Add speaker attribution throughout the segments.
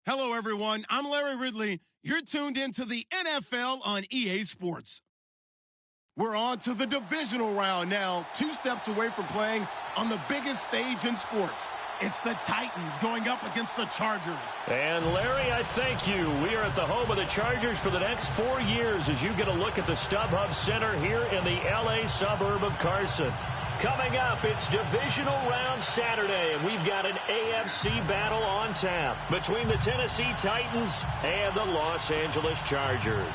Speaker 1: Hello, everyone. I'm Larry Ridley. You're tuned into the NFL on EA Sports. We're on to the divisional round now, 2 steps away from playing on the biggest stage in sports. It's the Titans going up against the Chargers.
Speaker 2: And Larry, I thank you. We are at the home of the Chargers for the next 4 years as you get a look at the StubHub Center here in the LA suburb of Carson. Coming up, it's Divisional Round Saturday, and we've got an AFC battle on tap between the Tennessee Titans and the Los Angeles Chargers.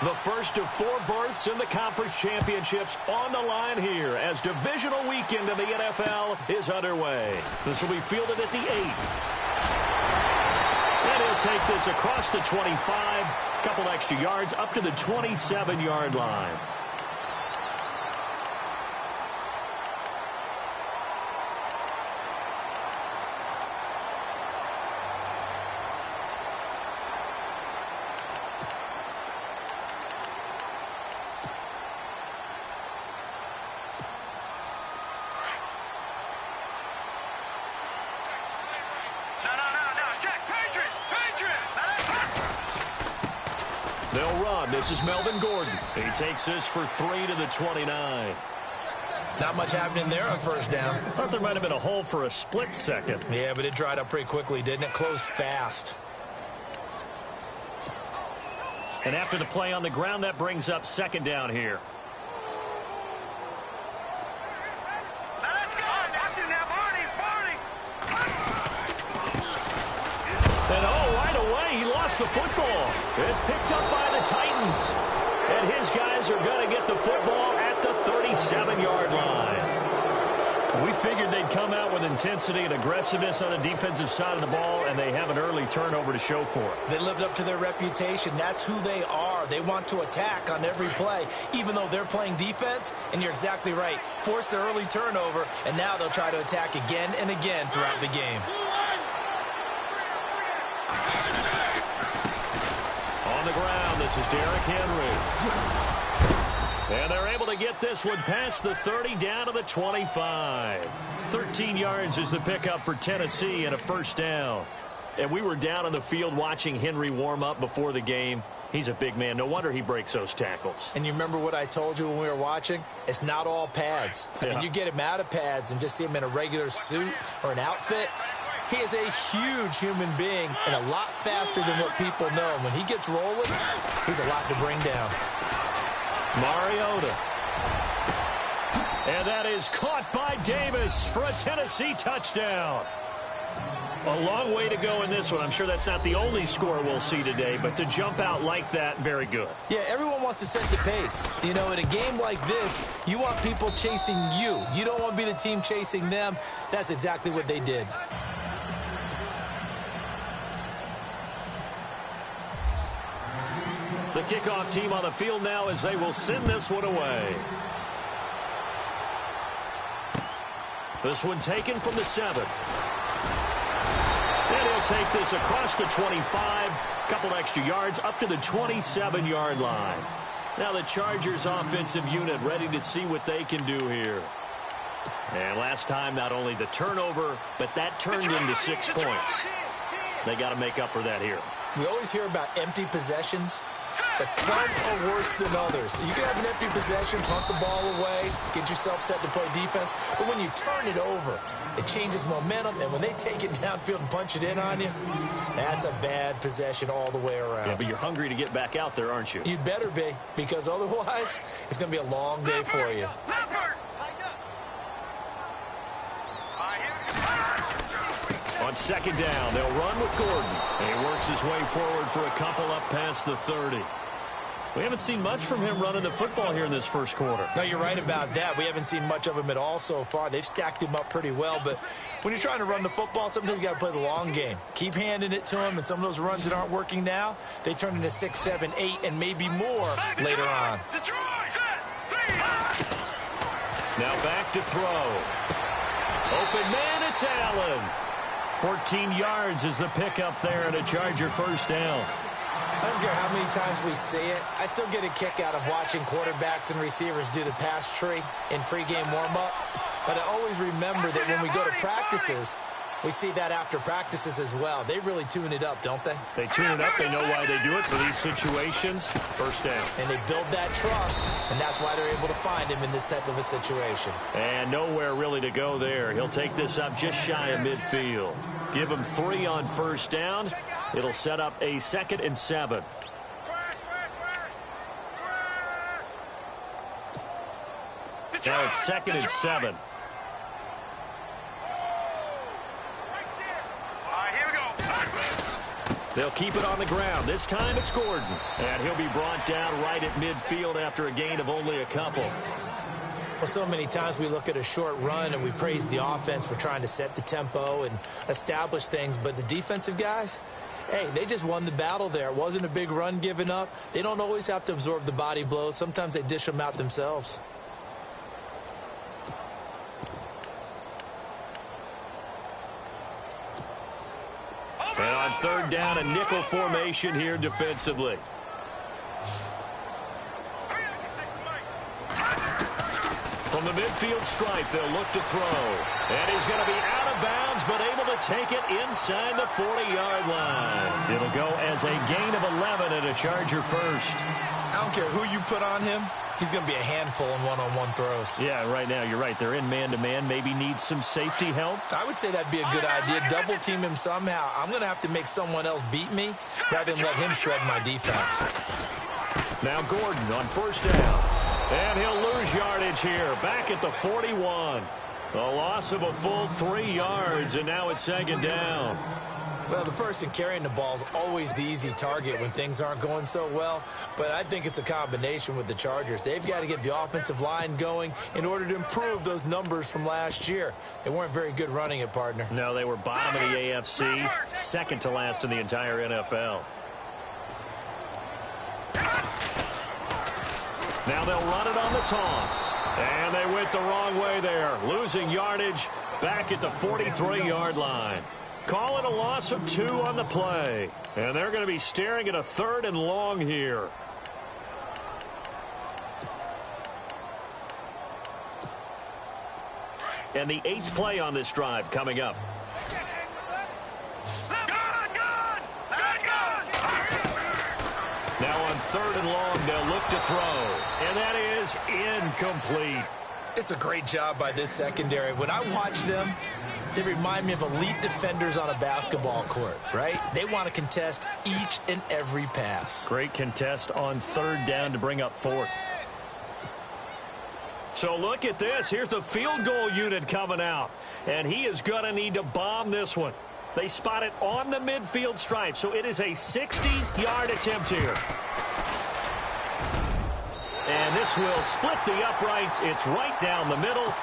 Speaker 2: The first of 4 berths in the conference championships on the line here as divisional weekend in the NFL is underway. This will be fielded at the 8. And he'll take this across the 25, couple extra yards up to the 27-yard line. They'll run. This is Melvin Gordon. He takes this for 3 to the 29.
Speaker 3: Not much happening there on first down.
Speaker 2: Thought there might have been a hole for a split second.
Speaker 3: Yeah, but it dried up pretty quickly, didn't it? Closed fast.
Speaker 2: And after the play on the ground, that brings up second down here. And right away, he lost the football. It's picked up by the Titans. And his guys are going to get the football at the 37-yard line. We figured they'd come out with intensity and aggressiveness on the defensive side of the ball, and they have an early turnover to show for it.
Speaker 3: They lived up to their reputation. That's who they are. They want to attack on every play, even though they're playing defense. And you're exactly right. Force the early turnover, and now they'll try to attack again and again throughout the game.
Speaker 2: On the ground, this is Derrick Henry. And they're able to get this one past the 30 down to the 25. 13 yards is the pickup for Tennessee and a first down. And we were down on the field watching Henry warm up before the game. He's a big man. No wonder he breaks those tackles.
Speaker 3: And you remember what I told you when we were watching? It's not all pads. I mean, you get him out of pads and just see him in a regular suit or an outfit. He is a huge human being and a lot faster than what people know. When he gets rolling, he's a lot to bring down.
Speaker 2: Mariota. And that is caught by Davis for a Tennessee touchdown. A long way to go in this one. I'm sure that's not the only score we'll see today, but to jump out like that, very good.
Speaker 3: Yeah, everyone wants to set the pace. You know, in a game like this, you want people chasing you. You don't want to be the team chasing them. That's exactly what they did.
Speaker 2: The kickoff team on the field now as they will send this one away. This one taken from the 7. And he'll take this across the 25. Couple extra yards up to the 27-yard line. Now the Chargers offensive unit ready to see what they can do here. And last time, not only the turnover, but that turned into 6 points. They got to make up for that here.
Speaker 3: We always hear about empty possessions, but some are worse than others. You can have an empty possession, punt the ball away, get yourself set to play defense, but when you turn it over, it changes momentum, and when they take it downfield and punch it in on you, that's a bad possession all the way around.
Speaker 2: Yeah, but you're hungry to get back out there, aren't you?
Speaker 3: You'd better be, because otherwise, it's going to be a long day for you.
Speaker 2: On second down, they'll run with Gordon. And he works his way forward for a couple up past the 30. We haven't seen much from him running the football here in this first quarter.
Speaker 3: No, you're right about that. We haven't seen much of him at all so far. They've stacked him up pretty well, but when you're trying to run the football, sometimes you got to play the long game. Keep handing it to him, and some of those runs that aren't working now, they turn into 6, 7, 8, and maybe more later on.
Speaker 2: Now back to throw. Open man, it's Allen. 14 yards is the pickup there and a Charger first down.
Speaker 3: I don't care how many times we see it. I still get a kick out of watching quarterbacks and receivers do the pass tree in pregame warm-up. But I always remember that when we go to practices, we see that after practices as well. They really tune it up, don't they?
Speaker 2: They tune it up. They know why they do it for these situations. First down.
Speaker 3: And they build that trust, and that's why they're able to find him in this type of a situation.
Speaker 2: And nowhere really to go there. He'll take this up just shy of midfield. Give him 3 on first down. It'll set up a 2nd and 7. Now it's 2nd and 7. They'll keep it on the ground. This time it's Gordon. And he'll be brought down right at midfield after a gain of only a couple.
Speaker 3: Well, so many times we look at a short run and we praise the offense for trying to set the tempo and establish things. But the defensive guys, hey, they just won the battle there. It wasn't a big run given up. They don't always have to absorb the body blows. Sometimes they dish them out themselves.
Speaker 2: And on third down, a nickel formation here defensively. From the midfield stripe, they'll look to throw. And he's going to be out of bounds, but able to take it inside the 40-yard line. It'll go as a gain of 11 and a Charger first.
Speaker 3: I don't care who you put on him. He's going to be a handful in one-on-one throws.
Speaker 2: Yeah, right now, you're right. They're in man-to-man. Maybe need some safety help.
Speaker 3: I would say that'd be a good idea. Double team him somehow. I'm going to have to make someone else beat me rather than let him shred my defense.
Speaker 2: Now Gordon on first down. And he'll lose yardage here. Back at the 41. A loss of a full 3 yards, and now it's 2nd down.
Speaker 3: Well, the person carrying the ball is always the easy target when things aren't going so well. But I think it's a combination with the Chargers. They've got to get the offensive line going in order to improve those numbers from last year. They weren't very good running it, partner.
Speaker 2: No, they were bottom of the AFC, second to last in the entire NFL. Now they'll run it on the toss. And they went the wrong way there, losing yardage back at the 43-yard line. Call it a loss of 2 on the play. And they're going to be staring at a 3rd and long here. And the 8th play on this drive coming up. Now on 3rd and long, they'll look to throw. And that is incomplete.
Speaker 3: It's a great job by this secondary. When I watch them, they remind me of elite defenders on a basketball court, right? They want to contest each and every pass.
Speaker 2: Great contest on 3rd down to bring up 4th. So look at this. Here's the field goal unit coming out. And he is going to need to bomb this one. They spot it on the midfield stripe, so it is a 60-yard attempt here. And this will split the uprights. It's right down the middle.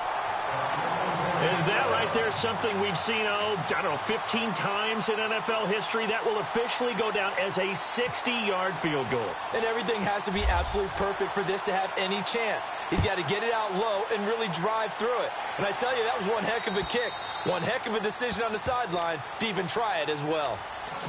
Speaker 2: And that right there is something we've seen, I don't know, 15 times in NFL history. That will officially go down as a 60-yard field goal.
Speaker 3: And everything has to be absolutely perfect for this to have any chance. He's got to get it out low and really drive through it. And I tell you, that was one heck of a kick. One heck of a decision on the sideline to even try it as well.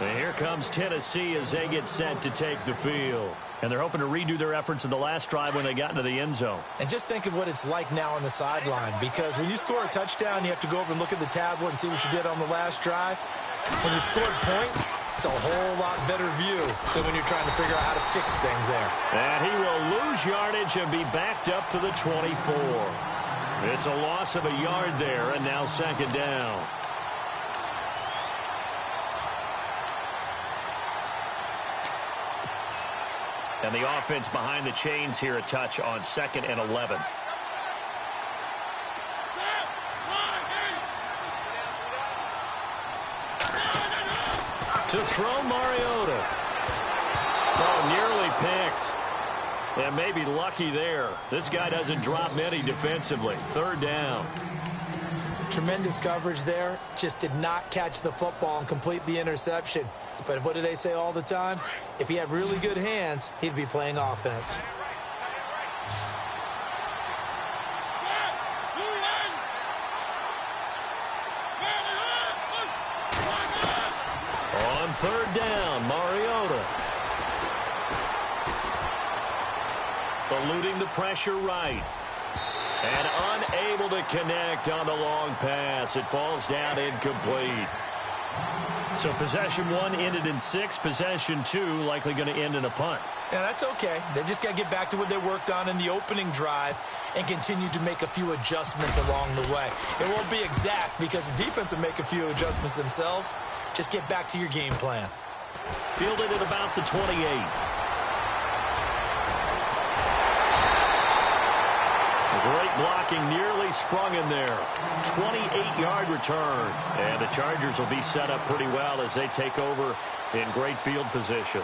Speaker 2: And here comes Tennessee as they get set to take the field. And they're hoping to redo their efforts in the last drive when they got into the end zone.
Speaker 3: And just think of what it's like now on the sideline, because when you score a touchdown, you have to go over and look at the tablet and see what you did on the last drive. When you scored points, it's a whole lot better view than when you're trying to figure out how to fix things there.
Speaker 2: And he will lose yardage and be backed up to the 24. It's a loss of a yard there, and now 2nd down. And the offense behind the chains here a touch on 2nd and 11. To throw Mariota. Oh, nearly picked. And maybe lucky there. This guy doesn't drop many defensively. 3rd down.
Speaker 3: Tremendous coverage there. Just did not catch the football and complete the interception. But what do they say all the time? If he had really good hands, he'd be playing offense.
Speaker 2: On 3rd down, Mariota. eluding the pressure right. And unable to connect on the long pass. It falls down incomplete. So possession 1 ended in 6. Possession 2 likely going to end in a punt.
Speaker 3: Yeah, that's okay. They've just got to get back to what they worked on in the opening drive and continue to make a few adjustments along the way. It won't be exact because the defense will make a few adjustments themselves. Just get back to your game plan.
Speaker 2: Fielded at about the 28. Great blocking, nearly sprung in there. 28-yard return. And the Chargers will be set up pretty well as they take over in great field position.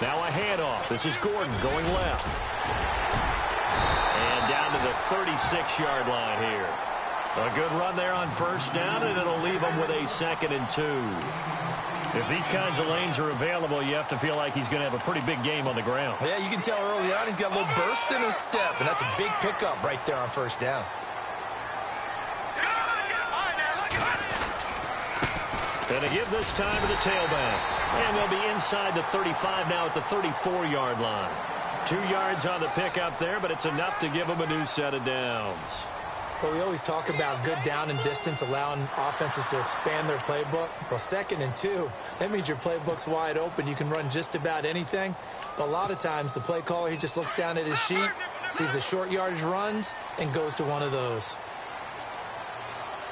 Speaker 2: Now a handoff. This is Gordon going left. And down to the 36-yard line here. A good run there on first down, and it'll leave them with a 2nd and 2. If these kinds of lanes are available, you have to feel like he's going to have a pretty big game on the ground.
Speaker 3: Yeah, you can tell early on he's got a little burst in his step, and that's a big pickup right there on first down.
Speaker 2: Going to give this time to the tailback. And they'll be inside the 35 now at the 34-yard line. 2 yards on the pickup there, but it's enough to give them a new set of downs.
Speaker 3: Well, we always talk about good down and distance, allowing offenses to expand their playbook. Well, 2nd and 2, that means your playbook's wide open. You can run just about anything. But a lot of times, the play caller, he just looks down at his sheet, sees the short yardage runs, and goes to one of those.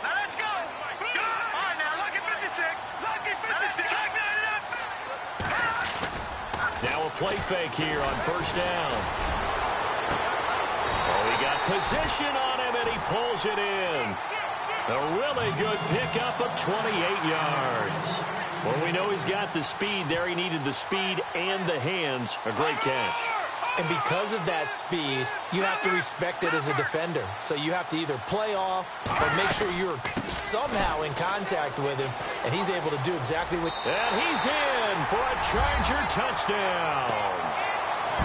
Speaker 4: Now let's go. Go. All right, now, lucky 56. Lucky 56.
Speaker 2: Now a play fake here on first down. Oh, he got position on him, and he pulls it in. A really good pickup of 28 yards. Well, we know he's got the speed there. He needed the speed and the hands. A great catch.
Speaker 3: And because of that speed, you have to respect it as a defender. So you have to either play off or make sure you're somehow in contact with him, and he's able to do exactly what...
Speaker 2: And he's in for a Charger touchdown.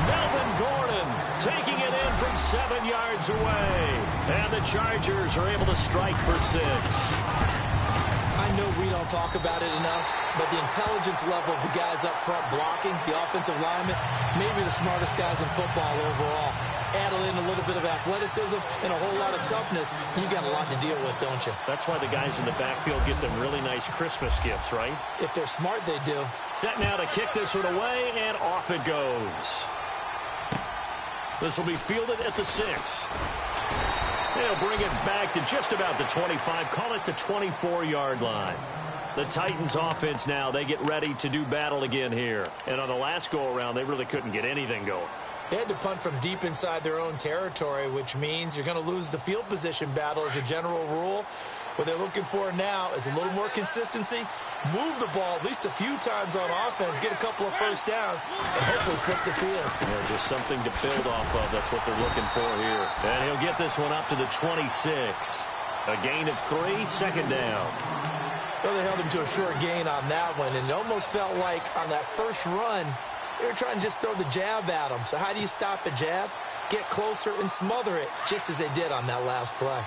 Speaker 2: Melvin Gordon taking it in from 7 yards away. And the Chargers are able to strike for 6.
Speaker 3: I know we don't talk about it enough, but the intelligence level of the guys up front blocking, the offensive linemen, maybe the smartest guys in football overall. Add in a little bit of athleticism and a whole lot of toughness, you got a lot to deal with, don't you?
Speaker 2: That's why the guys in the backfield get them really nice Christmas gifts, right?
Speaker 3: If they're smart, they do.
Speaker 2: Set now to kick this one away, and off it goes. This will be fielded at the 6. They'll bring it back to just about the 25. Call it the 24-yard line. The Titans offense now, they get ready to do battle again here. And on the last go-around, they really couldn't get anything going.
Speaker 3: They had to punt from deep inside their own territory, which means you're going to lose the field position battle as a general rule. What they're looking for now is a little more consistency, move the ball at least a few times on offense, get a couple of first downs, and hopefully flip the field.
Speaker 2: Yeah, just something to build off of. That's what they're looking for here. And he'll get this one up to the 26. A gain of 3, 2nd down.
Speaker 3: Well, they held him to a short gain on that one, and it almost felt like on that first run, they were trying to just throw the jab at him. So how do you stop a jab? Get closer and smother it, just as they did on that last play.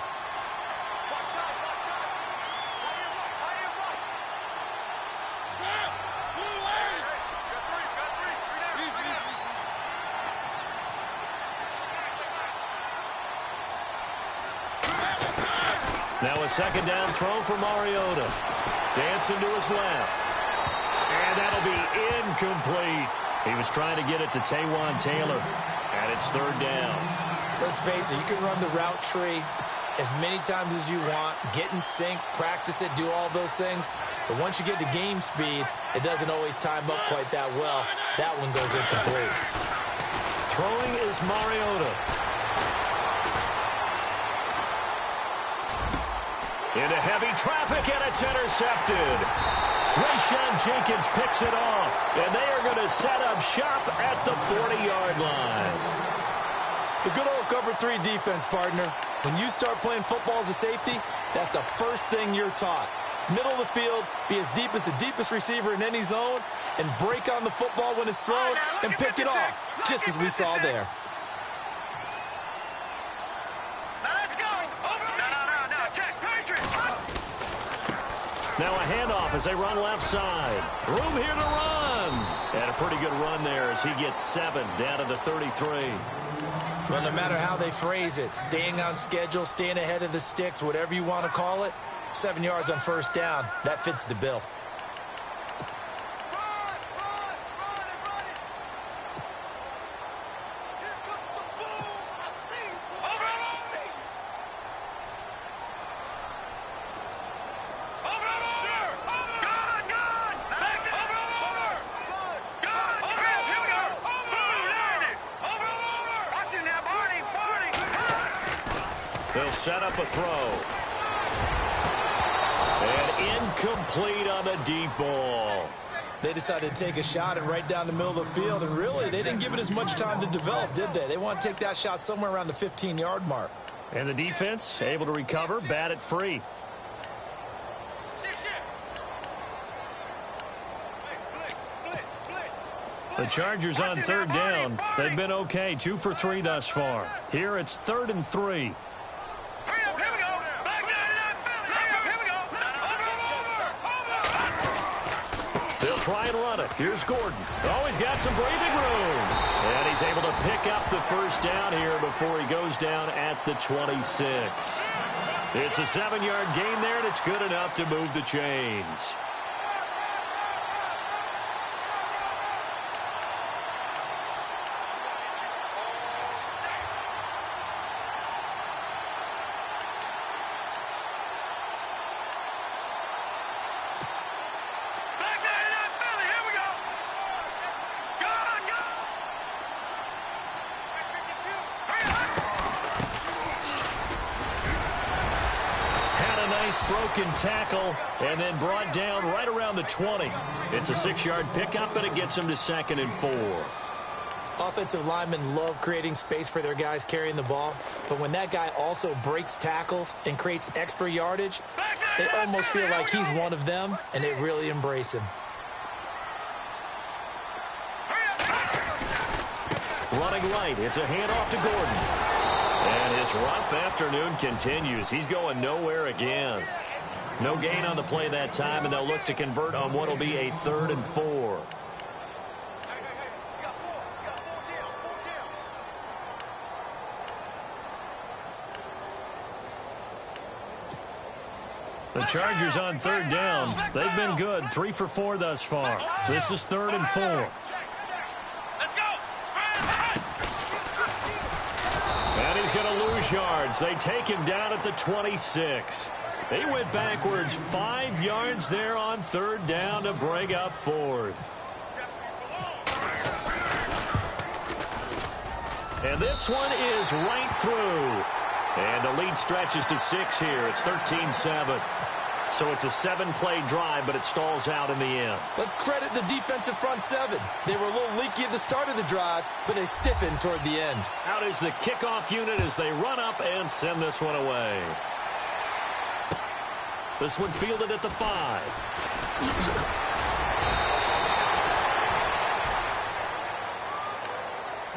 Speaker 2: Now a 2nd down throw for Mariota. Dancing to his left. And that'll be incomplete. He was trying to get it to Taywan Taylor. And it's 3rd down.
Speaker 3: Let's face it, you can run the route tree as many times as you want, get in sync, practice it, do all those things. But once you get to game speed, it doesn't always time up quite that well. That one goes incomplete.
Speaker 2: Throwing is Mariota. Into heavy traffic, and it's intercepted. Rayshon Jenkins picks it off, and they are going to set up shop at the 40-yard line.
Speaker 3: The good old cover 3 defense, partner. When you start playing football as a safety, that's the first thing you're taught. Middle of the field, be as deep as the deepest receiver in any zone, and break on the football when it's thrown and pick it off, just as we saw there.
Speaker 4: Now
Speaker 2: Now a handoff as they run left side. Room here to run. And a pretty good run there as he gets 7 down to the 33.
Speaker 3: Well, no matter how they phrase it, staying on schedule, staying ahead of the sticks, whatever you want to call it, 7 yards on first down, that fits the bill.
Speaker 2: They'll set up a throw. And incomplete on the deep ball.
Speaker 3: They decided to take a shot and right down the middle of the field, and really, they didn't give it as much time to develop, did they? They want to take that shot somewhere around the 15-yard mark.
Speaker 2: And the defense able to recover, bat it free. The Chargers on third down. They've been okay, 2 for 3 thus far. Here it's 3rd and 3. They'll try and run it. Here's Gordon. Oh, he's got some breathing room. And he's able to pick up the first down here before he goes down at the 26. It's a 7-yard gain there, and it's good enough to move the chains. Broken tackle and then brought down right around the 20. It's a 6-yard pickup, and it gets him to 2nd and 4.
Speaker 3: Offensive linemen love creating space for their guys carrying the ball, but when that guy also breaks tackles and creates extra yardage, they almost feel like he's one of them, and they really embrace him.
Speaker 2: Running right, it's a handoff to Gordon. And his rough afternoon continues. He's going nowhere again. No gain on the play that time, and they'll look to convert on what will be a 3rd and 4. The Chargers on third down. They've been good, 3 for 4 thus far. This is 3rd and 4. And he's going to lose yards. They take him down at the 26. They went backwards 5 yards there on 3rd down to bring up 4th. And this one is right through. And the lead stretches to 6 here. It's 13-7. So it's a 7-play drive, but it stalls out in the end.
Speaker 3: Let's credit the defensive front 7. They were a little leaky at the start of the drive, but they stiffened toward the end.
Speaker 2: Out is the kickoff unit as they run up and send this one away. This one fielded at the 5.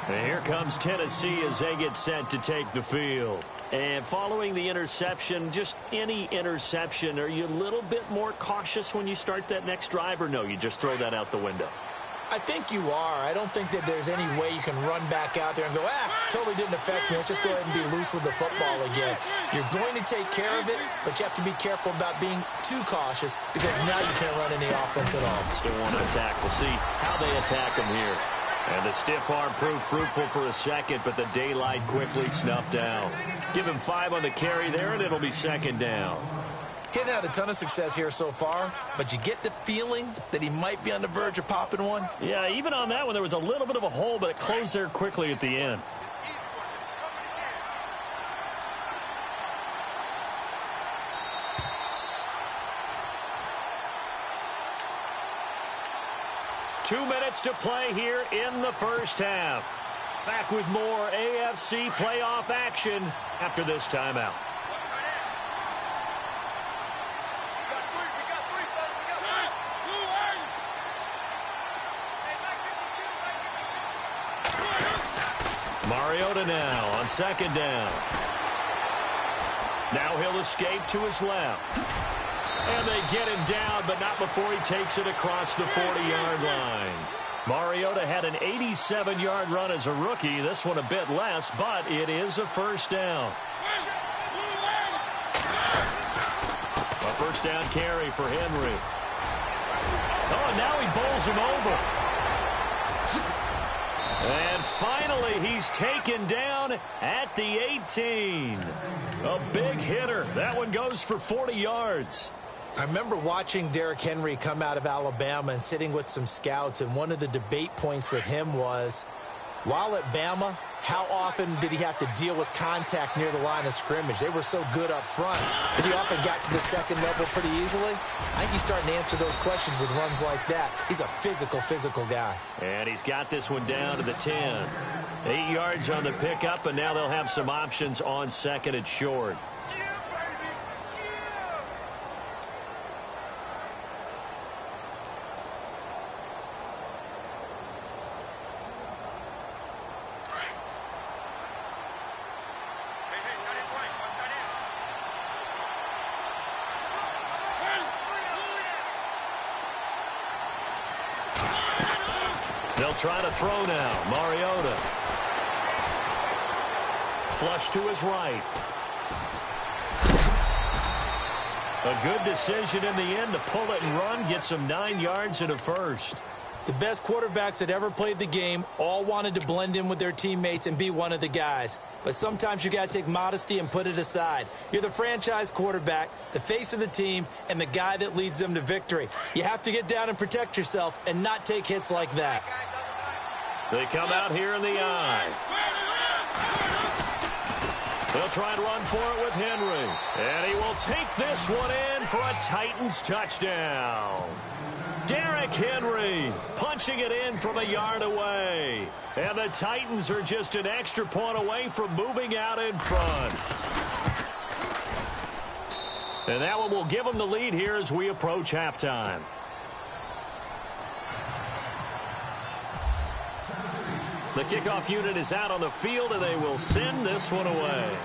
Speaker 2: And here comes Tennessee as they get set to take the field. And following the interception, just any interception, are you a little bit more cautious when you start that next drive, or no, you just throw that out the window?
Speaker 3: I think you are. I don't think that there's any way you can run back out there and go, totally didn't affect me. Let's just go ahead and be loose with the football again. You're going to take care of it, but you have to be careful about being too cautious because now you can't run any offense at all.
Speaker 2: Still want to attack. We'll see how they attack them here. And the stiff arm proved fruitful for a second, but the daylight quickly snuffed down. Give him 5 on the carry there, and it'll be 2nd down.
Speaker 3: He hadn't had a ton of success here so far, but you get the feeling that he might be on the verge of popping one.
Speaker 2: Yeah, even on that one, there was a little bit of a hole, but it closed there quickly at the end. Two minutes to play here in the first half. Back with more AFC playoff action after this timeout. Mariota now on 2nd down. Now he'll escape to his left. And they get him down, but not before he takes it across the 40-yard line. Mariota had an 87-yard run as a rookie. This one a bit less, but it is a first down. A first down carry for Henry. Oh, and now he bowls him over. And finally, he's taken down at the 18. A big hitter. That one goes for 40 yards.
Speaker 3: I remember watching Derrick Henry come out of Alabama and sitting with some scouts, and one of the debate points with him was, while at Bama, how often did he have to deal with contact near the line of scrimmage? They were so good up front, but he often got to the second level pretty easily. I think he's starting to answer those questions with runs like that. He's a physical guy.
Speaker 2: And he's got this one down to the 10. 8 yards on the pickup, and now they'll have some options on second and short. They'll try to throw now. Mariota. Flush to his right. A good decision in the end to pull it and run. Gets him 9 yards and a first.
Speaker 3: The best quarterbacks that ever played the game all wanted to blend in with their teammates and be one of the guys. But sometimes you got to take modesty and put it aside. You're the franchise quarterback, the face of the team, and the guy that leads them to victory. You have to get down and protect yourself and not take hits like that.
Speaker 2: They come out here in the eye. They'll try and run for it with Henry. And he will take this one in for a Titans touchdown. Derrick Henry punching it in from a yard away. And the Titans are just an extra point away from moving out in front. And that one will give them the lead here as we approach halftime. The kickoff unit is out on the field, and they will send this one away.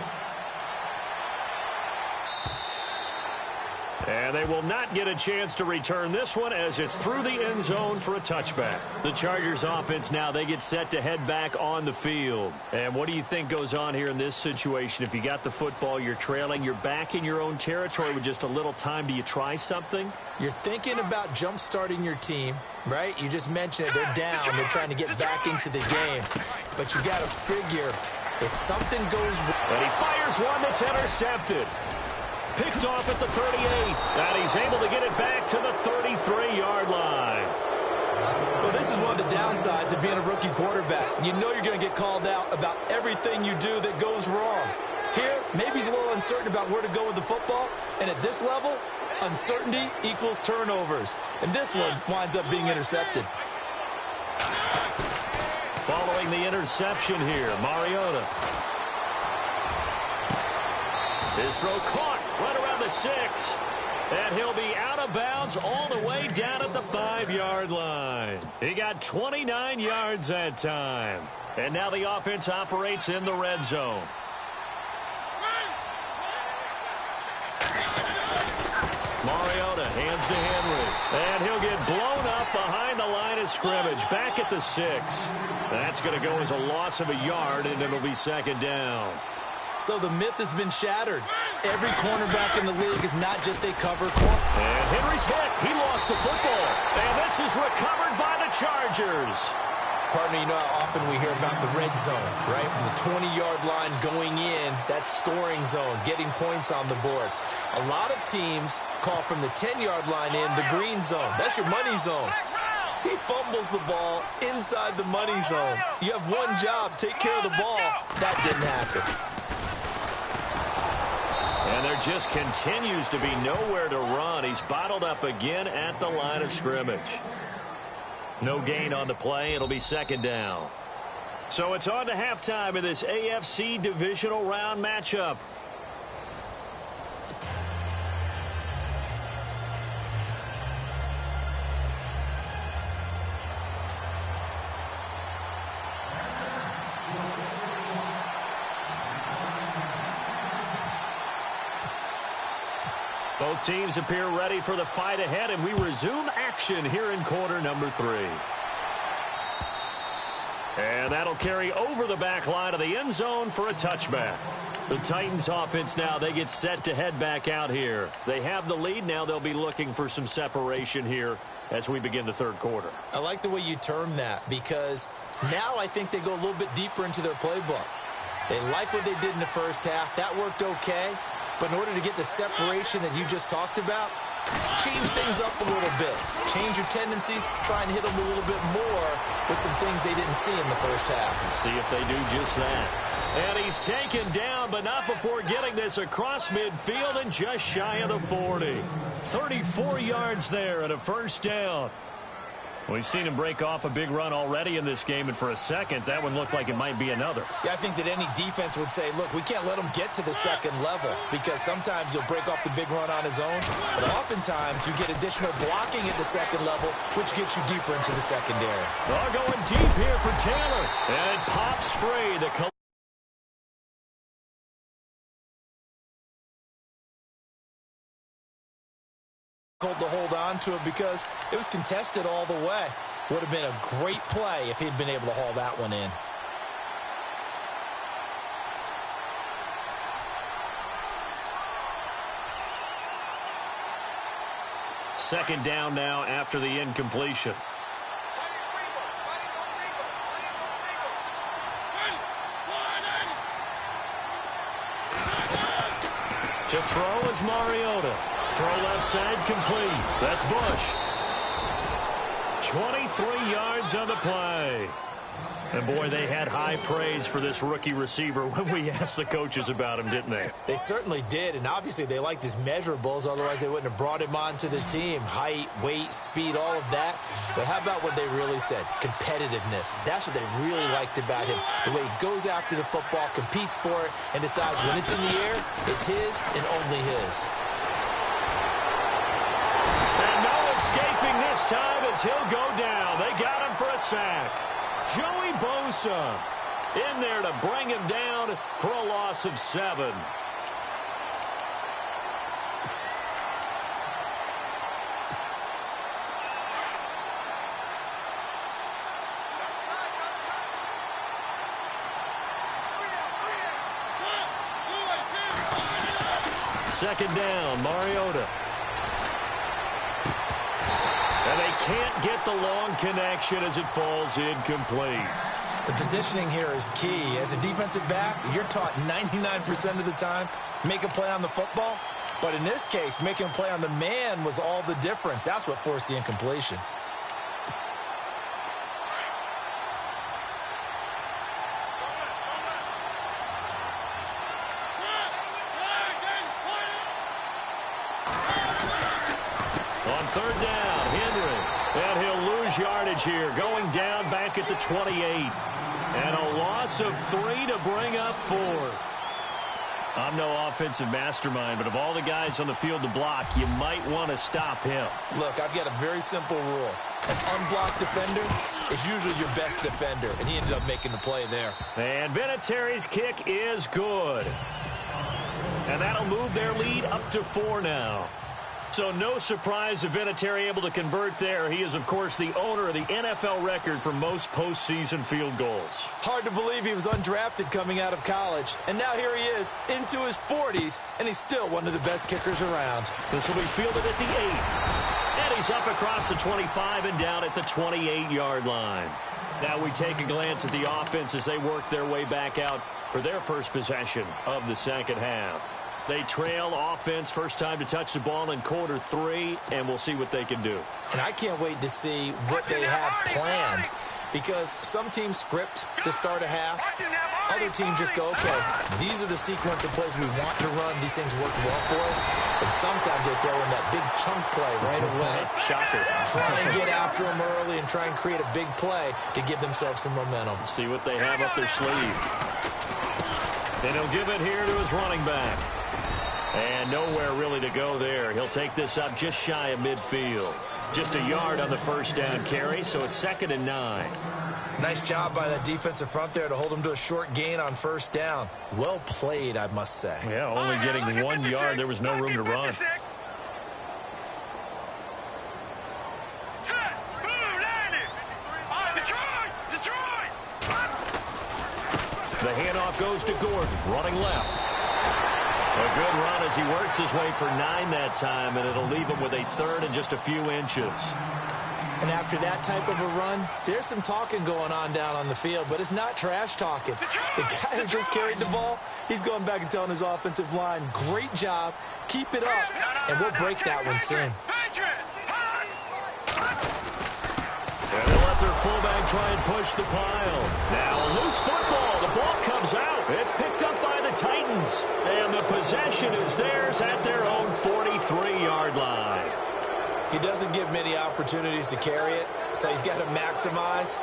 Speaker 2: And they will not get a chance to return this one as it's through the end zone for a touchback. The Chargers offense now, they get set to head back on the field. And what do you think goes on here in this situation? If you got the football, you're trailing, you're back in your own territory with just a little time. Do you try something?
Speaker 3: You're thinking about jump-starting your team, right? You just mentioned it. They're down. They're trying to get back into the game. But you got to figure if something goes wrong.
Speaker 2: And he fires one that's intercepted. Picked off at the 38, and he's able to get it back to the 33-yard line.
Speaker 3: Well, this is one of the downsides of being a rookie quarterback. You know you're going to get called out about everything you do that goes wrong. Here, maybe he's a little uncertain about where to go with the football, and at this level, uncertainty equals turnovers. And this one winds up being intercepted.
Speaker 2: Following the interception here, Mariota. His throw caught right around the 6. And he'll be out of bounds all the way down at the 5-yard line. He got 29 yards that time. And now the offense operates in the red zone. Mariota hands to Henry. And he'll get blown up behind the line of scrimmage. Back at the 6. That's going to go as a loss of a yard, and it'll be second down.
Speaker 3: So the myth has been shattered. Every cornerback in the league is not just a cover corner.
Speaker 2: And Henry's hit. He lost the football. And this is recovered by the Chargers.
Speaker 3: Partner, you know how often we hear about the red zone, right? From the 20-yard line going in, that scoring zone, getting points on the board. A lot of teams call from the 10-yard line in the green zone. That's your money zone. He fumbles the ball inside the money zone. You have one job, take care of the ball. That didn't happen.
Speaker 2: And there just continues to be nowhere to run. He's bottled up again at the line of scrimmage. No gain on the play. It'll be second down. So it's on to halftime in this AFC Divisional Round matchup. Both teams appear ready for the fight ahead, and we resume action here in quarter number 3. And that'll carry over the back line of the end zone for a touchback. The Titans offense now, they get set to head back out here. They have the lead. Now they'll be looking for some separation here as we begin the third quarter.
Speaker 3: I like the way you term that, because now I think they go a little bit deeper into their playbook. They like what they did in the first half. That worked okay. But in order to get the separation that you just talked about, change things up a little bit. Change your tendencies. Try and hit them a little bit more with some things they didn't see in the first half.
Speaker 2: Let's see if they do just that. And he's taken down, but not before getting this across midfield and just shy of the 40. 34 yards there and a first down. We've seen him break off a big run already in this game, and for a second, that one looked like it might be another.
Speaker 3: Yeah, I think that any defense would say, look, we can't let him get to the second level, because sometimes he'll break off the big run on his own, but oftentimes you get additional blocking at the second level, which gets you deeper into the secondary.
Speaker 2: They're going deep here for Taylor, and it pops free. The
Speaker 3: to hold on to it because it was contested all the way. Would have been a great play if he'd been able to haul that one in.
Speaker 2: second down now after the incompletion. To throw is Mariota. Throw left side complete. That's Bush. 23 yards on the play. And, boy, they had high praise for this rookie receiver when we asked the coaches about him, didn't they?
Speaker 3: They certainly did, and obviously they liked his measurables. Otherwise, they wouldn't have brought him onto the team. Height, weight, speed, all of that. But how about what they really said? Competitiveness. That's what they really liked about him. The way he goes after the football, competes for it, and decides when it's in the air, it's his and only his.
Speaker 2: And no escaping this time as he'll go down. They got him for a sack. Joey Bosa in there to bring him down for a loss of 7. Second down, Mariota. And they can't get the long connection as it falls incomplete.
Speaker 3: The positioning here is key. As a defensive back, you're taught 99% of the time, make a play on the football. But in this case, making a play on the man was all the difference. That's what forced the incompletion.
Speaker 2: On third down, Henry. And he'll lose yardage here, going down back at the 28. And a loss of 3 to bring up 4. I'm no offensive mastermind, but of all the guys on the field to block, you might want to stop him.
Speaker 3: Look, I've got a very simple rule. An unblocked defender is usually your best defender, and he ended up making the play there.
Speaker 2: And Vinatieri's kick is good. And that'll move their lead up to 4 now. So no surprise if Vinatieri able to convert there. He is, of course, the owner of the NFL record for most postseason field goals.
Speaker 3: Hard to believe he was undrafted coming out of college. And now here he is into his 40s, and he's still one of the best kickers around.
Speaker 2: This will be fielded at the 8. And he's up across the 25 and down at the 28-yard line. Now we take a glance at the offense as they work their way back out for their first possession of the second half. They trail offense, first time to touch the ball in quarter 3, and we'll see what they can do.
Speaker 3: And I can't wait to see what they have planned, because some teams script to start a half. Other teams just go, okay, these are the sequence of plays we want to run. These things worked well for us. And sometimes they throw in that big chunk play right away.
Speaker 2: Shocker.
Speaker 3: Try and get after them early and try and create a big play to give themselves some momentum.
Speaker 2: See what they have up their sleeve. And he'll give it here to his running back. And nowhere really to go there. He'll take this up just shy of midfield. Just a yard on the first down carry, so it's 2nd and 9.
Speaker 3: Nice job by that defensive front there to hold him to a short gain on first down. Well played, I must say.
Speaker 2: Yeah, only getting 1 yard. There was no room to run. The handoff goes to Gordon, running left. A good run as he works his way for 9 that time, and it'll leave him with a third and just a few inches.
Speaker 3: And after that type of a run, there's some talking going on down on the field, but it's not trash talking. The guy who just carried the ball, he's going back and telling his offensive line, great job, keep it up, and we'll break that one soon.
Speaker 2: And they'll let their fullback try and push the pile. Now a loose football. The ball comes out. It's picked up by the Titans. And the possession is theirs at their own 43-yard line.
Speaker 3: He doesn't give many opportunities to carry it, so he's got to maximize.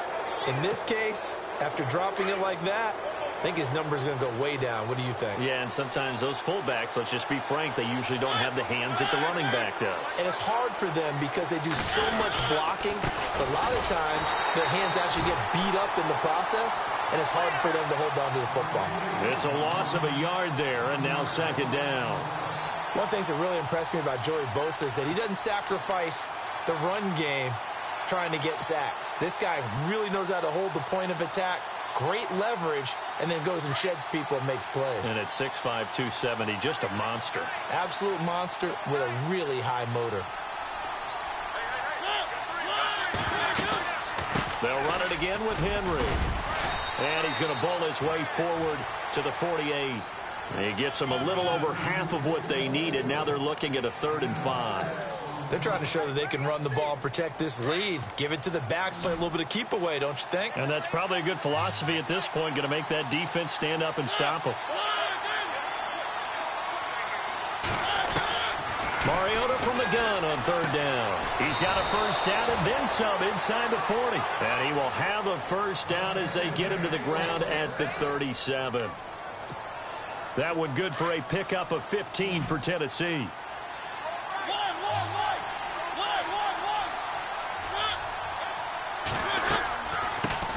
Speaker 3: In this case, after dropping it like that, I think his number is going to go way down. What do you think?
Speaker 2: Yeah, and sometimes those fullbacks, let's just be frank, they usually don't have the hands that the running back does.
Speaker 3: And it's hard for them because they do so much blocking. But a lot of times, their hands actually get beat up in the process, and it's hard for them to hold on to the football.
Speaker 2: It's a loss of a yard there, and now second down.
Speaker 3: One of the things that really impressed me about Joey Bosa is that he doesn't sacrifice the run game trying to get sacks. This guy really knows how to hold the point of attack, great leverage, and then goes and sheds people and makes plays.
Speaker 2: And at 6'5", 270, just a monster.
Speaker 3: Absolute monster with a really high motor.
Speaker 2: They'll run it again with Henry. And he's going to bowl his way forward to the 48. He gets them a little over half of what they needed. Now they're looking at a 3rd and 5.
Speaker 3: They're trying to show that they can run the ball and protect this lead. Give it to the backs, play a little bit of keep away, don't you think?
Speaker 2: And that's probably a good philosophy at this point, going to make that defense stand up and stop them. Mariota from the gun on 3rd down. He's got a first down and then some inside the 40. And he will have a first down as they get him to the ground at the 37. That one good for a pickup of 15 for Tennessee.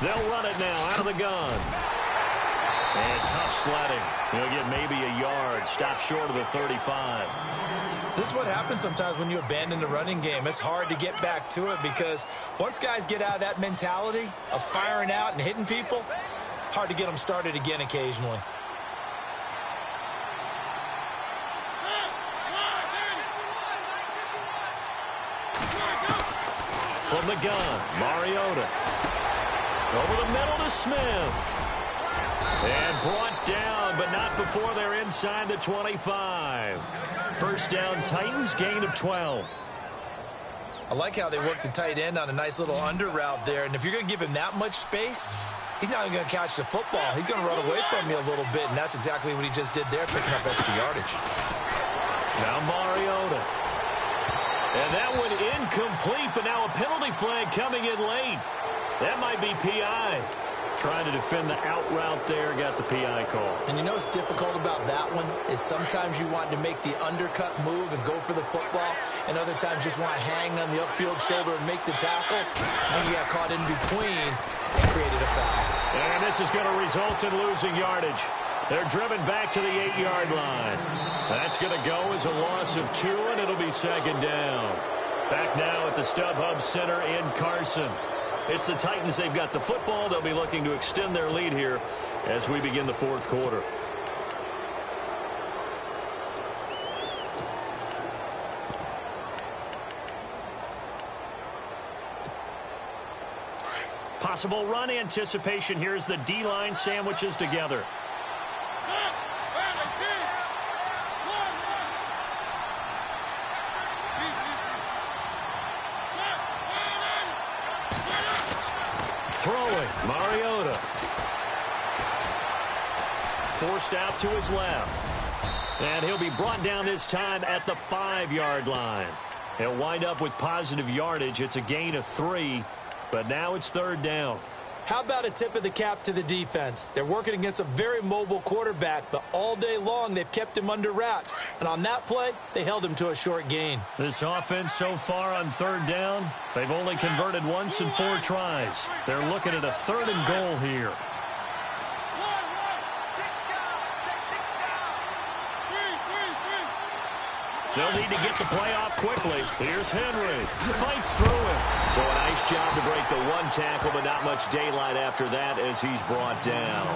Speaker 2: They'll run it now out of the gun. And tough sledding. He'll get maybe a yard. Stop short of the 35.
Speaker 3: This is what happens sometimes when you abandon the running game. It's hard to get back to it because once guys get out of that mentality of firing out and hitting people, hard to get them started again occasionally.
Speaker 2: From the gun, Mariota. Over the middle to Smith. And brought down, but not before they're inside the 25. First down, Titans, gain of 12.
Speaker 3: I like how they work the tight end on a nice little under route there. And if you're going to give him that much space, he's not even going to catch the football. He's going to run away from you a little bit, and that's exactly what he just did there, picking up extra yardage.
Speaker 2: Now Mariota. And that one incomplete, but now a penalty flag coming in late. That might be PI. Trying to defend the out route there, got the PI call.
Speaker 3: And you know what's difficult about that one is sometimes you want to make the undercut move and go for the football, and other times just want to hang on the upfield shoulder and make the tackle. And you got caught in between and created a foul.
Speaker 2: And this is going to result in losing yardage. They're driven back to the 8-yard line. That's going to go as a loss of 2, and it'll be second down. Back now at the StubHub Center in Carson. It's the Titans. They've got the football. They'll be looking to extend their lead here as we begin the 4th quarter. Possible run anticipation here as the D-line sandwiches together. Throwing, Mariota. Forced out to his left. And he'll be brought down this time at the 5-yard line. He'll wind up with positive yardage. It's a gain of 3, but now it's 3rd down.
Speaker 3: How about a tip of the cap to the defense? They're working against a very mobile quarterback, but all day long they've kept him under wraps. And on that play, they held him to a short gain.
Speaker 2: This offense so far on 3rd down, they've only converted once in 4 tries. They're looking at a 3rd and goal here. They'll need to get the play off quickly. Here's Henry. Fights through him. So a nice job to break the 1 tackle, but not much daylight after that as he's brought down.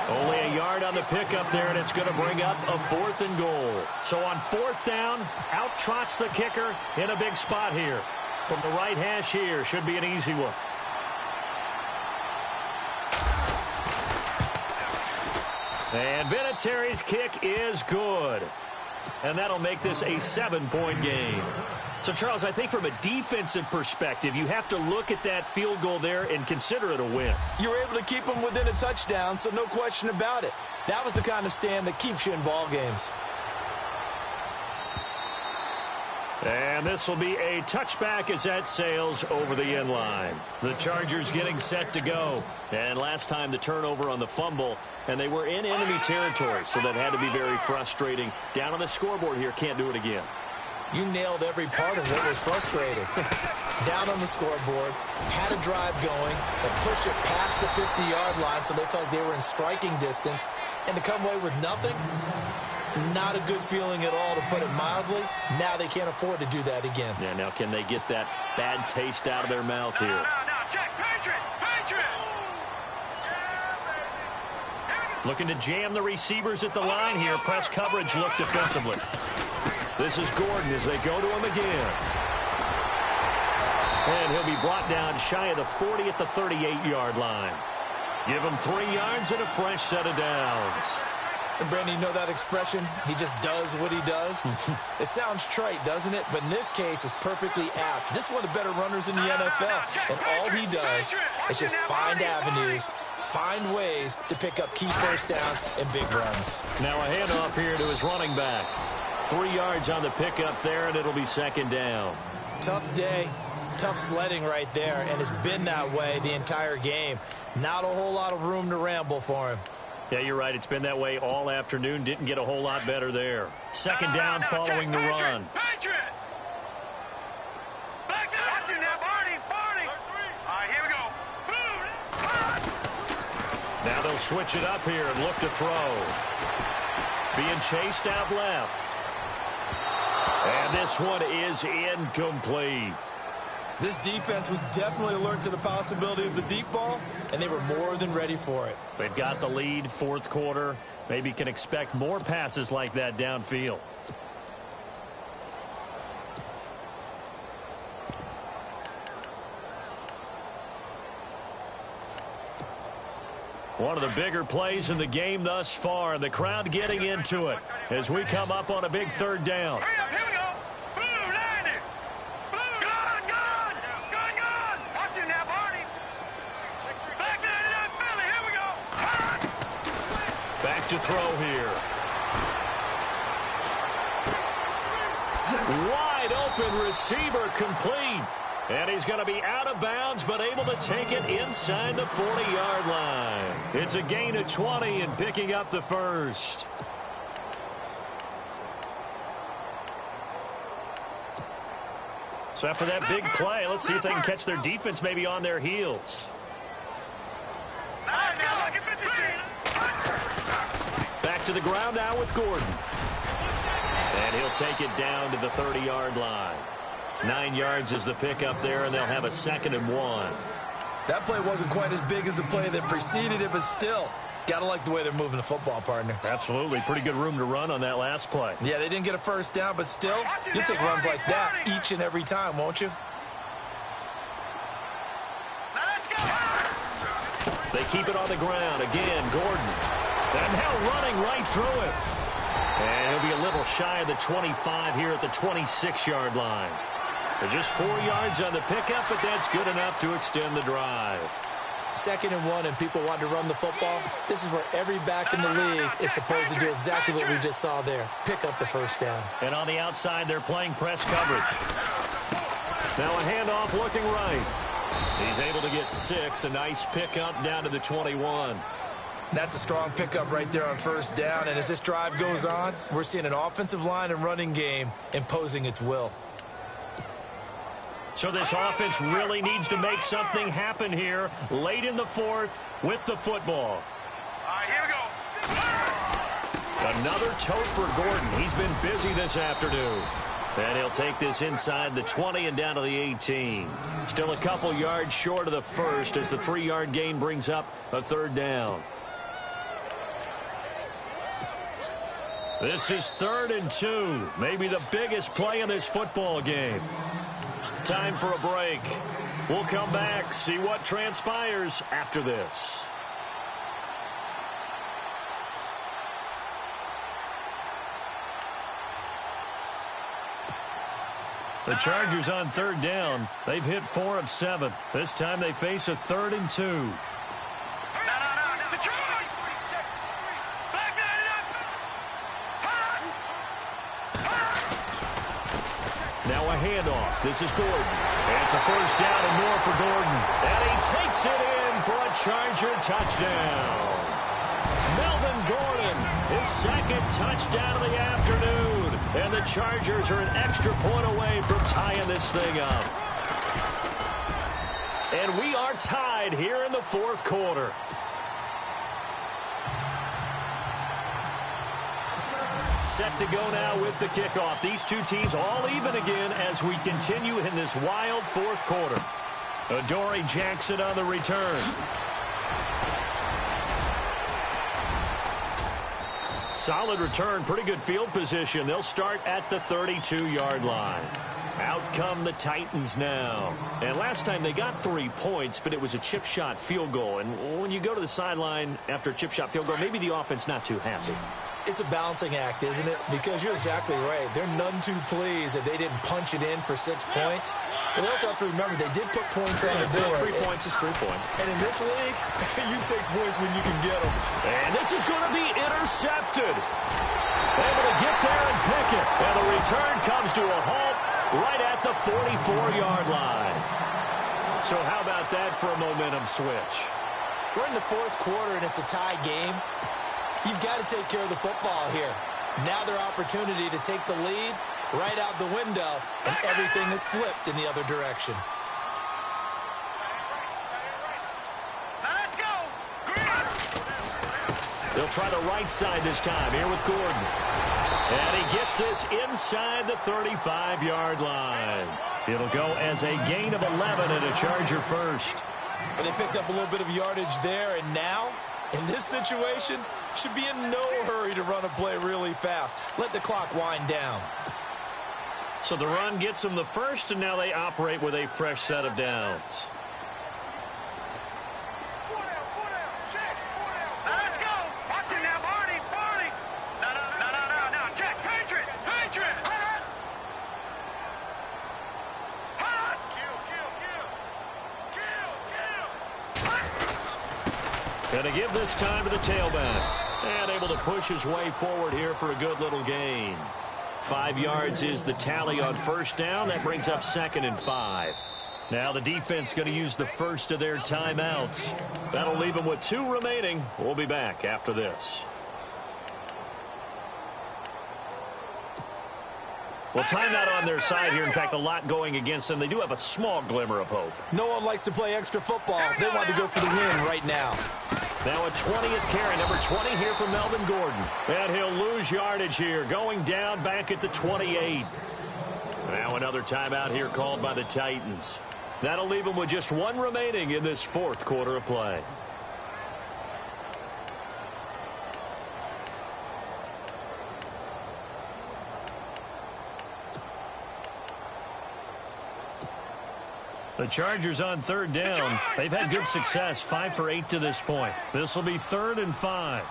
Speaker 2: Only a yard on the pickup there, and it's going to bring up a 4th and goal. So on 4th down, out trots the kicker in a big spot here. From the right hash here, should be an easy one. And Vinatieri's kick is good. And that'll make this a 7-point game. So, Charles, I think from a defensive perspective, you have to look at that field goal there and consider it a win.
Speaker 3: You were able to keep them within a touchdown, so no question about it. That was the kind of stand that keeps you in ball games.
Speaker 2: And this will be a touchback as that sails over the end line. The Chargers getting set to go. And last time the turnover on the fumble, and they were in enemy territory, so that had to be very frustrating. Down on the scoreboard here, can't do it again.
Speaker 3: You nailed every part of what was frustrating. Down on the scoreboard, had a drive going, and pushed it past the 50-yard line so they felt like they were in striking distance, and to come away with nothing, not a good feeling at all, to put it mildly. Now they can't afford to do that again.
Speaker 2: Yeah, now can they get that bad taste out of their mouth here?
Speaker 4: No, Jack, Patriot!
Speaker 2: Looking to jam the receivers at the line here. Press coverage look defensively. This is Gordon as they go to him again. And he'll be brought down shy of the 40 at the 38-yard line. Give him 3 yards and a fresh set of downs.
Speaker 3: And Brandon, you know that expression? He just does what he does. It sounds trite, doesn't it? But in this case, it's perfectly apt. This is one of the better runners in the NFL. And all he does is just find avenues, find ways to pick up key first downs and big runs.
Speaker 2: Now a handoff here to his running back. 3 yards on the pickup there, and it'll be 2nd down.
Speaker 3: Tough day, tough sledding right there, and it's been that way the entire game. Not a whole lot of room to ramble for him.
Speaker 2: Yeah, you're right. It's been that way all afternoon. Didn't get a whole lot better there. 2nd down following the run.
Speaker 4: Patriot! Back to watching now, Barney! All right, here we go.
Speaker 2: Now they'll switch it up here and look to throw. Being chased out left. And this one is incomplete.
Speaker 3: This defense was definitely alert to the possibility of the deep ball, and they were more than ready for it.
Speaker 2: They've got the lead, 4th quarter. Maybe can expect more passes like that downfield. One of the bigger plays in the game thus far. The crowd getting into it as we come up on a big 3rd down.
Speaker 4: Hurry up, here we go. Blue, 90. Blue, gone. Watch it now, Barney. Back to that Philly, here we go.
Speaker 2: Back to throw here. Wide open receiver complete. And he's going to be out of bounds, but able to take it inside the 40-yard line. It's a gain of 20 and picking up the 1st. So after that big play, let's see if they can catch their defense maybe on their heels.
Speaker 4: Let's go. Look at 56.
Speaker 2: Back to the ground now with Gordon. And he'll take it down to the 30-yard line. 9 yards is the pickup there, and they'll have a 2nd and 1.
Speaker 3: That play wasn't quite as big as the play that preceded it, but still, got to like the way they're moving the football, partner.
Speaker 2: Absolutely. Pretty good room to run on that last play.
Speaker 3: Yeah, they didn't get a 1st down, but still, you'll take runs like that each and every time, won't you?
Speaker 4: Now let's go.
Speaker 2: They keep it on the ground. Again, Gordon. And now running right through it. And he'll be a little shy of the 25 here at the 26-yard line. There's just 4 yards on the pickup, but that's good enough to extend the drive.
Speaker 3: 2nd and 1, and people want to run the football. This is where every back in the league is supposed to do exactly what we just saw there. Pick up the 1st down.
Speaker 2: And on the outside, they're playing press coverage. Now a handoff looking right. He's able to get 6. A nice pickup down to the 21.
Speaker 3: That's a strong pickup right there on 1st down. And as this drive goes on, we're seeing an offensive line and running game imposing its will.
Speaker 2: So this offense really needs to make something happen here late in the 4th with the football.
Speaker 4: All right, here we go.
Speaker 2: Another tote for Gordon. He's been busy this afternoon. And he'll take this inside the 20 and down to the 18. Still a couple yards short of the 1st as the 3-yard gain brings up a 3rd down. This is 3rd and 2. Maybe the biggest play in this football game. Time for a break. We'll come back, see what transpires after this. The Chargers on 3rd down. They've hit 4 of 7. This time they face a 3rd and 2. Now a handoff. This is Gordon. And it's a 1st down and more for Gordon. And he takes it in for a Charger touchdown. Melvin Gordon, his 2nd touchdown of the afternoon. And the Chargers are an extra point away from tying this thing up. And we are tied here in the 4th quarter. Set to go now with the kickoff. These two teams all even again as we continue in this wild 4th quarter. Adoree Jackson on the return. Solid return, pretty good field position. They'll start at the 32-yard line. Out come the Titans now. And last time they got 3 points, but it was a chip shot field goal. And when you go to the sideline after a chip shot field goal, maybe the offense not too happy.
Speaker 3: It's a balancing act, isn't it? Because you're exactly right. They're none too pleased that they didn't punch it in for 6 points. But they also have to remember they did put points on the board.
Speaker 2: 3 points is 3 points.
Speaker 3: And in this league, you take points when you can get them.
Speaker 2: And this is going to be intercepted. Able to get there and pick it. And the return comes to a halt right at the 44-yard line. So how about that for a momentum switch?
Speaker 3: We're in the 4th quarter, and it's a tie game. You've got to take care of the football here. Now their opportunity to take the lead right out the window, and everything is flipped in the other direction.
Speaker 4: Let's go.
Speaker 2: They'll try the right side this time here with Gordon. And he gets this inside the 35-yard line. It'll go as a gain of 11 and a Charger first.
Speaker 3: But they picked up a little bit of yardage there, and now, in this situation, should be in no hurry to run a play really fast. Let the clock wind down.
Speaker 2: So the run gets them the first, and now they operate with a fresh set of downs.
Speaker 4: Let's go. Watch it now, Barney. Barney. No. Check. Patriot. Kill.
Speaker 2: Going to give this time to the tailback. And able to push his way forward here for a good little gain. 5 yards is the tally on 1st down. That brings up 2nd and 5. Now the defense going to use the first of their timeouts. That'll leave them with 2 remaining. We'll be back after this. Well, timeout on their side here. In fact, a lot going against them. They do have a small glimmer of hope.
Speaker 3: No one likes to play extra football. They want to go for the win right now.
Speaker 2: Now a 20th carry, number 20 here for Melvin Gordon. And he'll lose yardage here, going down back at the 28. Now another timeout here called by the Titans. That'll leave them with just 1 remaining in this 4th quarter of play. The Chargers on 3rd down. They've had good success, 5 for 8 to this point. This will be 3rd and 5.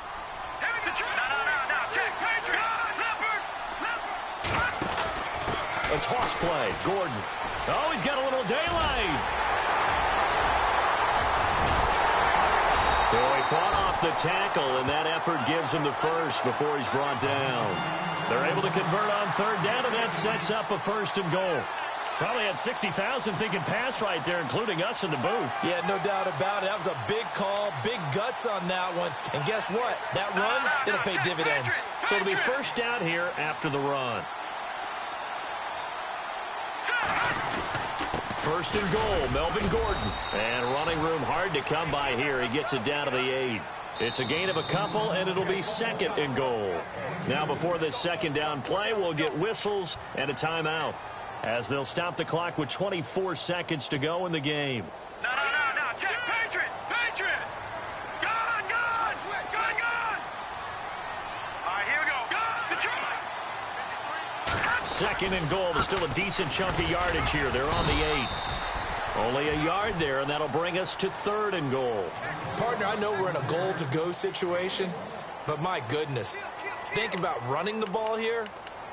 Speaker 2: A toss play. Gordon. Oh, he's got a little daylight. So he fought off the tackle, and that effort gives him the first before he's brought down. They're able to convert on 3rd down, and that sets up a 1st and goal. Probably had 60,000 thinking pass right there, including us in the booth.
Speaker 3: Yeah, no doubt about it. That was a big call, big guts on that one. And guess what? That run, it'll pay dividends.
Speaker 2: So it'll be 1st down here after the run. 1st and goal, Melvin Gordon. And running room hard to come by here. He gets it down to the 8. It's a gain of a couple, and it'll be 2nd and goal. Now before this 2nd down play, we'll get whistles and a timeout, as they'll stop the clock with 24 seconds to go in the game.
Speaker 4: No. Check. Patriot. Gone. All right, here we go.
Speaker 2: 2nd and goal. There's still a decent chunk of yardage here. They're on the 8. Only a yard there, and that'll bring us to 3rd and goal.
Speaker 3: Partner, I know we're in a goal-to-go situation, but my goodness, think about running the ball here.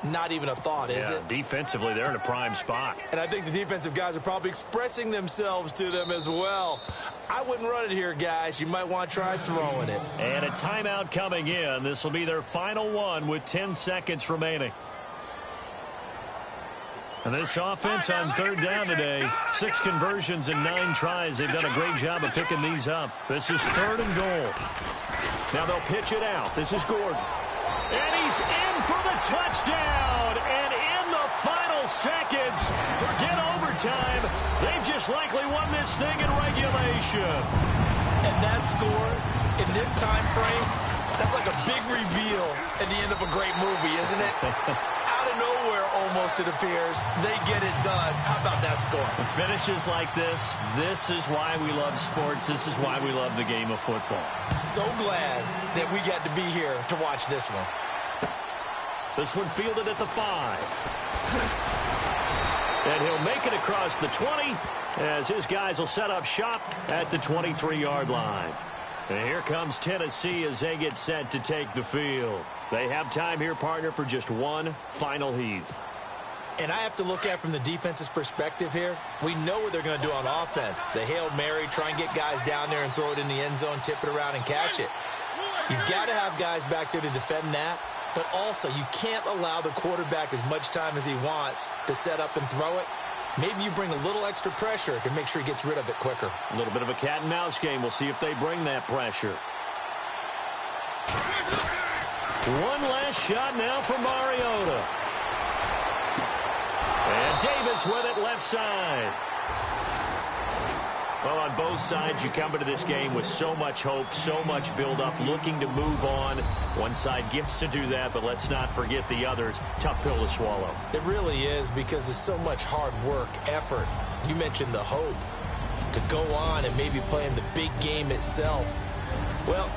Speaker 3: Not even a thought, is it?
Speaker 2: Defensively, they're in a prime spot.
Speaker 3: And I think the defensive guys are probably expressing themselves to them as well. I wouldn't run it here, guys. You might want to try throwing it.
Speaker 2: And a timeout coming in. This will be their final one with 10 seconds remaining. And this offense on 3rd down today, 6 conversions and 9 tries. They've done a great job of picking these up. This is 3rd and goal. Now they'll pitch it out. This is Gordon. And he's in for the touchdown. And in the final seconds, forget overtime. They've just likely won this thing in regulation.
Speaker 3: And that score in this time frame, that's like a big reveal at the end of a great movie, isn't it? Out of nowhere, almost, it appears, they get it done. How about that score?
Speaker 2: Finishes like this is why we love sports. This is why we love the game of football.
Speaker 3: So glad that we got to be here to watch this one.
Speaker 2: This one fielded at the 5. And he'll make it across the 20 as his guys will set up shop at the 23-yard line. And here comes Tennessee as they get set to take the field. They have time here, partner, for just one final heave.
Speaker 3: And I have to look at from the defense's perspective here. We know what they're going to do on offense. The Hail Mary, try and get guys down there and throw it in the end zone, tip it around and catch it. You've got to have guys back there to defend that. But also, you can't allow the quarterback as much time as he wants to set up and throw it. Maybe you bring a little extra pressure to make sure he gets rid of it quicker.
Speaker 2: A little bit of a cat and mouse game. We'll see if they bring that pressure. One last shot now for Mariota. And Davis with it left side. Well, on both sides, you come into this game with so much hope, so much build-up, looking to move on. One side gets to do that, but let's not forget the others. Tough pill to swallow.
Speaker 3: It really is, because there's so much hard work, effort. You mentioned the hope to go on and maybe play in the big game itself. Well,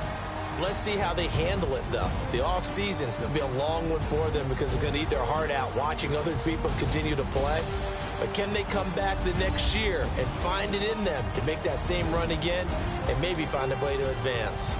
Speaker 3: let's see how they handle it, though. The offseason is going to be a long one for them because they're going to eat their heart out watching other people continue to play. But can they come back the next year and find it in them to make that same run again and maybe find a way to advance?